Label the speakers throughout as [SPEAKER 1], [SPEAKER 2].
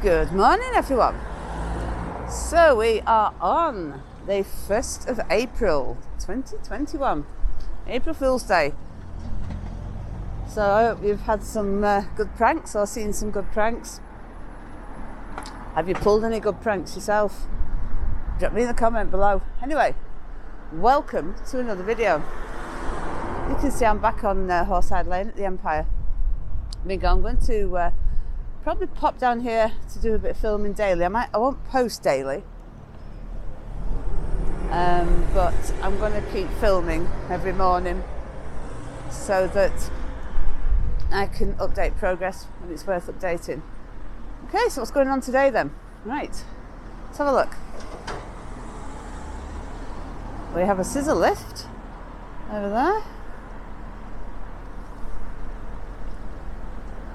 [SPEAKER 1] Good morning, everyone. So we are on the 1st of April 2021, April Fool's Day. So I hope you've had some good pranks or seen some good pranks. Have you pulled any good pranks yourself? Drop me in the comment below. Anyway, welcome to another video. You can see I'm back on Hawes Side Lane at the Empire. I'm going to probably pop down here to do a bit of filming daily. I won't post daily, but I'm going to keep filming every morning so that I can update progress when it's worth updating. Okay, so what's going on today then? Right, let's have a look. We have a scissor lift over there.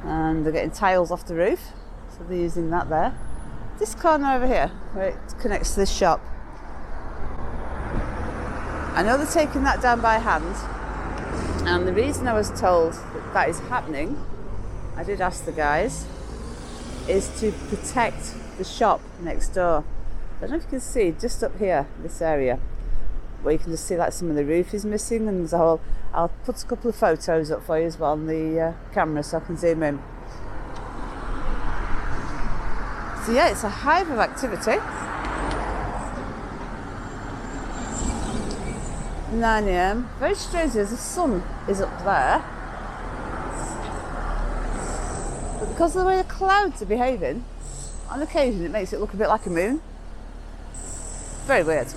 [SPEAKER 1] And they're getting tiles off the roof, so they're using that there. This corner over here, where it connects to this shop, I know they're taking that down by hand, and the reason I was told that that is happening, I did ask the guys, is to protect the shop next door. I don't know if you can see just up here, this area, where you can just see like some of the roof is missing, and there's a whole, I'll put a couple of photos up for you as well on the camera so I can zoom in. So yeah, it's a hive of activity. 9 AM. Very strange, the sun is up there, but because of the way the clouds are behaving, on occasion it makes it look a bit like a moon. Very weird.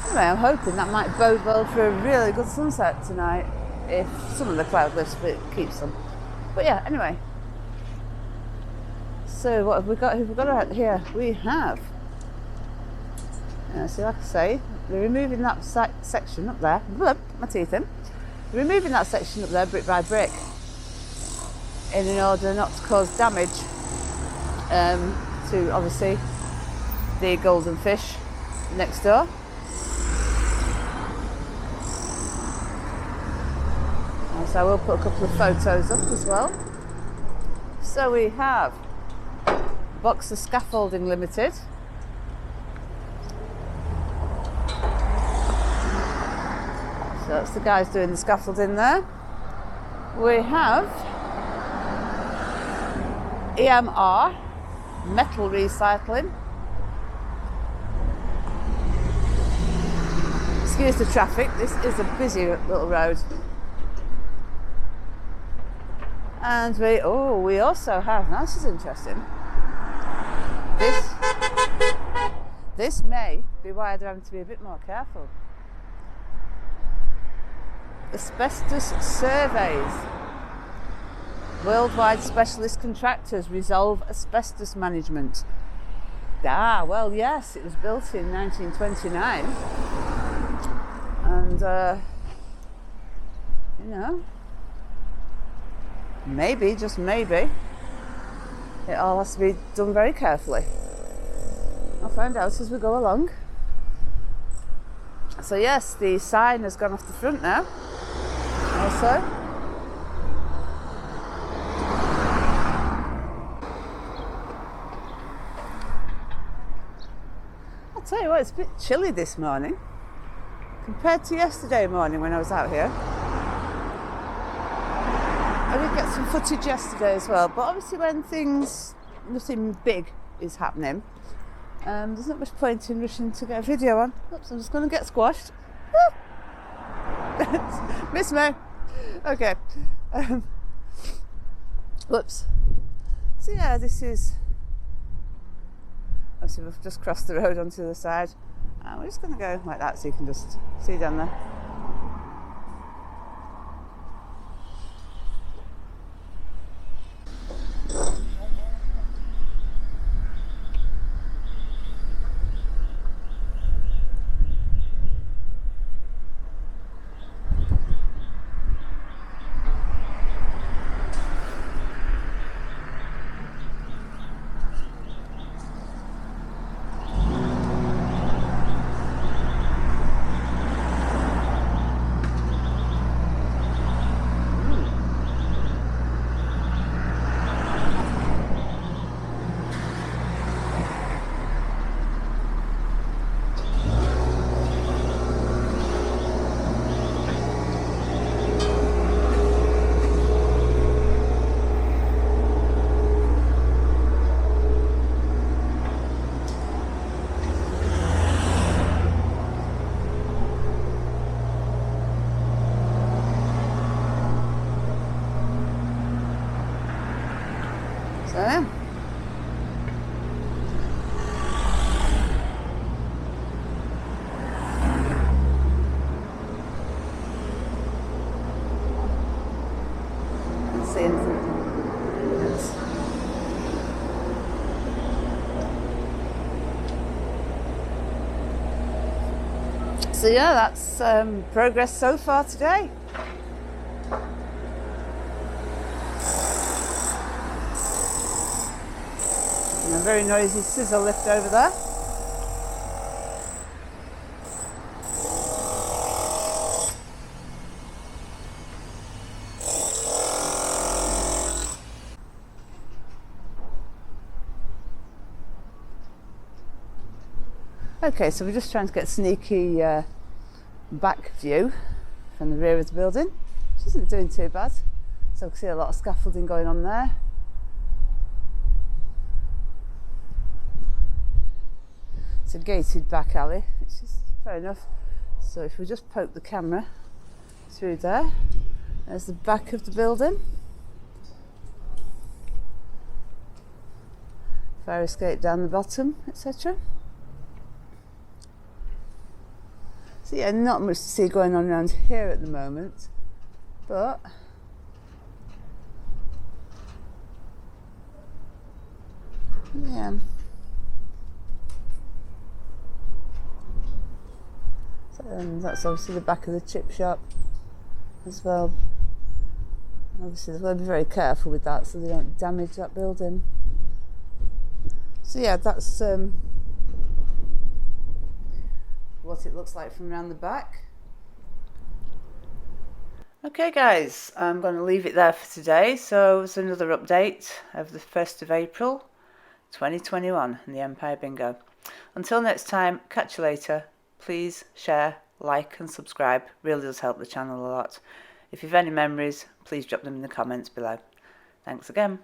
[SPEAKER 1] Anyway, I'm hoping that might bode well for a really good sunset tonight, if some of the cloud lifts, but it keeps them. But yeah, anyway. So what have we got? Who have we got out here? We have, see, like I say, they're removing that section up there. Put my teeth in. They're removing that section up there brick by brick, in order not to cause damage to obviously the golden fish next door. So I will put a couple of photos up as well. So we have Boxer Scaffolding Limited. So that's the guys doing the scaffolding there. We have EMR, Metal Recycling. Excuse the traffic, this is a busy little road. And we also have, now this is interesting, this may be why they're having to be a bit more careful. Asbestos surveys. Worldwide specialist contractors resolve asbestos management. Ah, well yes, it was built in 1929. And, you know, maybe, just maybe, it all has to be done very carefully. I'll find out as we go along. So yes, the sign has gone off the front now. Also, I'll tell you what, it's a bit chilly this morning compared to yesterday morning when I was out here. I did get some footage yesterday as well, but obviously when nothing big is happening, there's not much point in rushing to get a video on. Oops, I'm just going to get squashed. Miss me. Okay. Whoops. So yeah, this is, obviously we've just crossed the road onto the side, and we're just going to go like that so you can just see down there. So, let's see anything. So yeah, that's progress so far today. And a very noisy scissor lift over there. Okay, so we're just trying to get a sneaky back view from the rear of the building, which isn't doing too bad. So I can see a lot of scaffolding going on there. It's a gated back alley, which is fair enough. So if we just poke the camera through there, there's the back of the building. Fire escape down the bottom, etc. So yeah, not much to see going on around here at the moment, but yeah. So that's obviously the back of the chip shop as well. Obviously they've got to be very careful with that so they don't damage that building. So yeah, that's what it looks like from around the back. Okay guys, I'm going to leave it there for today. So it's another update of the 1st of April 2021 in the Empire Bingo. Until next time, catch you later. Please share, like and subscribe, really does help the channel a lot. If you've any memories, please drop them in the comments below. Thanks again.